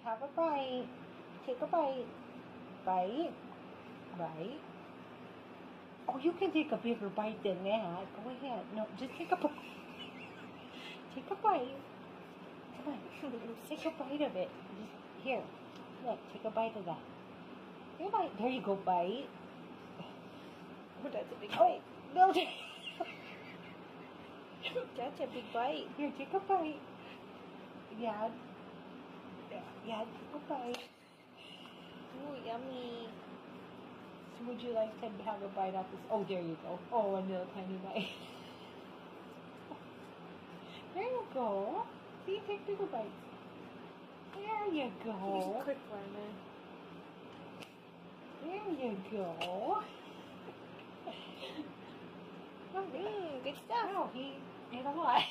have a bite. Take a bite. Bite. Bite. Oh, you can take a bigger bite than that. Go ahead. No, just take a bite. Take a bite. Come on. Take a bite of it. Just, here. Look, take a bite of that. Take a bite. There you go, bite. Oh, that's a big bite. No, that's a big bite. Here, take a bite. Yeah. Yeah, take a bite. Ooh, yummy. So would you like to have a bite off this? Oh, there you go. Oh, another tiny bite. There you go. See, take bigger bites. There you go. Quick learner. There you go. Good stuff. Oh, he ate a lot.